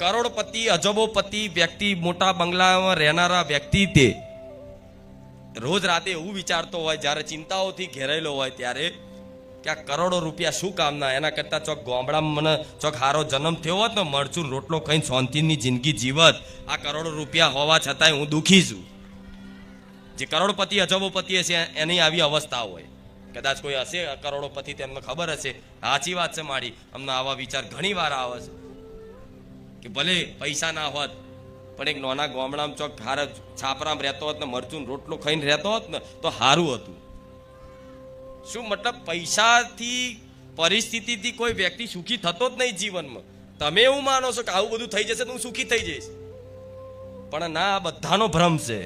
કરોડપતિ અજબોપતિ વ્યક્તિ, મોટા બંગલામાં રહેનારા વ્યક્તિ, તે રોજ રાતે એવું વિચારતો હોય જ્યારે ચિંતાઓથી ઘેરાયેલો હોય ત્યારે કે આ કરોડો રૂપિયા શું કામના, એના કરતા ચોક ગામડામાં મને ચોક હારો જન્મ થયો હોત ને, મરચું રોટલો ખાઈને શાંતિની જિંદગી જીવત. આ કરોડો રૂપિયા હોવા છતાંય હું દુઃખી છું. જે કરોડપતિ અજબોપતિ હશે એની આવી અવસ્થા હોય. કદાચ કોઈ હશે કરોડોપતિ, તેમને ખબર હશે. સાચી વાત છે મારી, અમને આવા વિચાર ઘણી વાર આવે છે કે ભલે પૈસા ના હોત પણ એક નાના ગામડામાં ચોક હારા છાપરામાં રહેતો હોત ને, મરચું રોટલો ખાઈને રહેતો હોત ને તો સારું હતું. શું મતલબ, પૈસાથી પરિસ્થિતિથી કોઈ વ્યક્તિ સુખી થતો જ નહીં જીવનમાં. તમે એવું માનો છો કે આવું બધું થઈ જશે તો હું સુખી થઈ જઈશ, પણ ના, આ બધાનો ભ્રમ છે.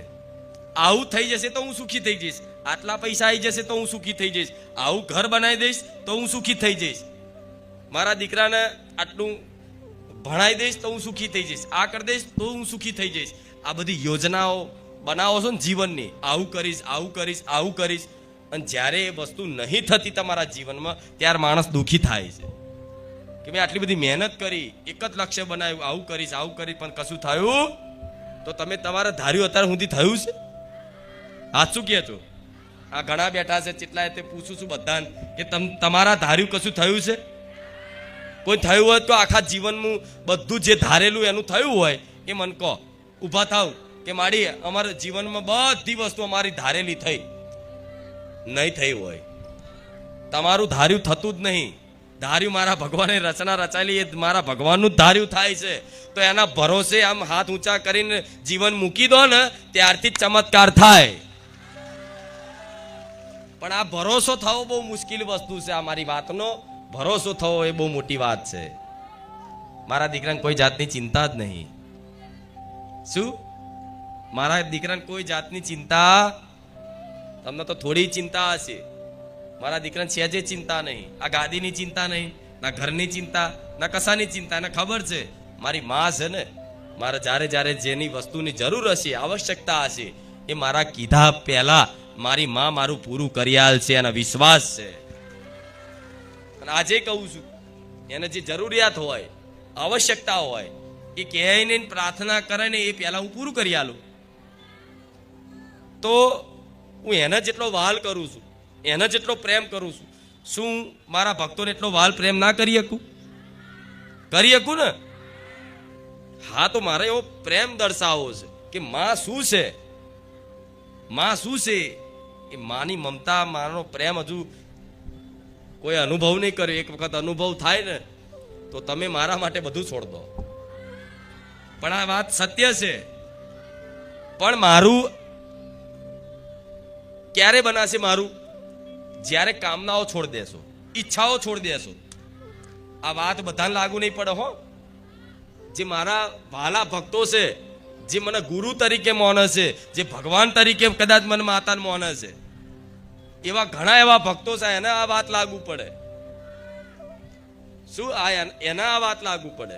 આવું થઈ જશે તો હું સુખી થઈ જઈશ, આટલા પૈસા આવી જશે તો હું સુખી થઈ જઈશ, આવું ઘર બનાવી દઈશ તો હું સુખી થઈ જઈશ, મારા દીકરાને આટલું ભણાવી દઈશ તો હું સુખી થઈ જઈશ, આ કરી દઈશ તો હું સુખી થઈ જઈશ. આ બધી યોજનાઓ બનાવો છો ને જીવનની, આવું કરીશ, આવું કરીશ, આવું કરીશ, અને જ્યારે એ વસ્તુ નહીં થતી તમારા જીવનમાં ત્યારે માણસ દુઃખી થાય છે કે મેં આટલી બધી મહેનત કરી, એક જ લક્ષ્ય બનાવ્યું, આવું કરીશ, આવું કરીશ, પણ કશું થયું તો તમે તમારા ધાર્યું અત્યાર સુધી થયું છે? હાથ શું કહે છો? આ ઘણા બેઠા છે, કેટલાય તે પૂછું છું બધાને કે તમારા ધાર્યું કશું થયું છે? કોઈ થયું હોય તો આખા જીવનનું બધું જે ધારેલું એનું થયું હોય એ મન કહો. ઊભા થાવ કે મારી અમારા જીવનમાં બધી વસ્તુ અમારી ધારેલી થઈ. નહીં થઈ હોય, તમારું ધાર્યું થતું જ નહીં. ધાર્યું મારા ભગવાને રચના રચાયેલી, એ મારા ભગવાનનું જ ધાર્યું થાય છે. તો એના ભરોસે આમ હાથ ઊંચા કરીને જીવન મૂકી દો ને, ત્યારથી જ ચમત્કાર થાય. પણ આ ભરોસો થવો બહુ મુશ્કેલ વસ્તુ છે. આ મારી વાતનો ભરોસો થવો એ બહુ મોટી વાત છે. મારા દીકરાને કોઈ જાતની ચિંતા જ નહીં. શું? મારા દીકરાને કોઈ જાતની ચિંતા, તમને તો થોડી ચિંતા હશે, મારા દીકરાને સહેજે ચિંતા નહીં. આ ગાદીની ચિંતા નહીં, ના ઘરની ચિંતા, ના કશાની ચિંતા. એને ખબર છે મારી માં છે ને, મારે જ્યારે જ્યારે જેની વસ્તુની જરૂર હશે, આવશ્યકતા હશે, એ મારા કીધા પહેલા મારી માં મારું પૂરું કરી આલશે, એનો વિશ્વાસ છે. અને આજે કહું છું, એને જે જરૂરિયાત હોય, આવશ્યકતા હોય, એ કહેને પ્રાર્થના કરે ને એ પહેલા હું પૂરું કરી આલું. તો હું એને જેટલો વહાલ કરું છું, એને જેટલો પ્રેમ કરું છું, શું મારા ભક્તોને એટલો વહાલ પ્રેમ ના કરી શકું? કરી શકું ને? હા, તો મારે એવો પ્રેમ દર્શાવવો છે કે માં શું છે, માં શું છે. એ માની મમતા, માનો પ્રેમ હજુ કોઈ અનુભવ નહીં કર્યો. એક વખત અનુભવ થાય ને તો તમે મારા માટે બધું છોડ દો. પણ આ વાત સત્ય છે. પણ મારું ક્યારે બનાશે? મારું જ્યારે કામનાઓ છોડ દેશો, ઈચ્છાઓ છોડ દેશો. આ વાત બધાને લાગુ નહીં પડે હો. જે મારા વાલા ભક્તો છે, જે મને ગુરુ તરીકે માને છે, જે ભગવાન તરીકે કદાચ મને માતાને માને છે, એવા ઘણા એવા ભક્તો છે, એને આ વાત લાગુ પડે. શું? એના આ વાત લાગુ પડે.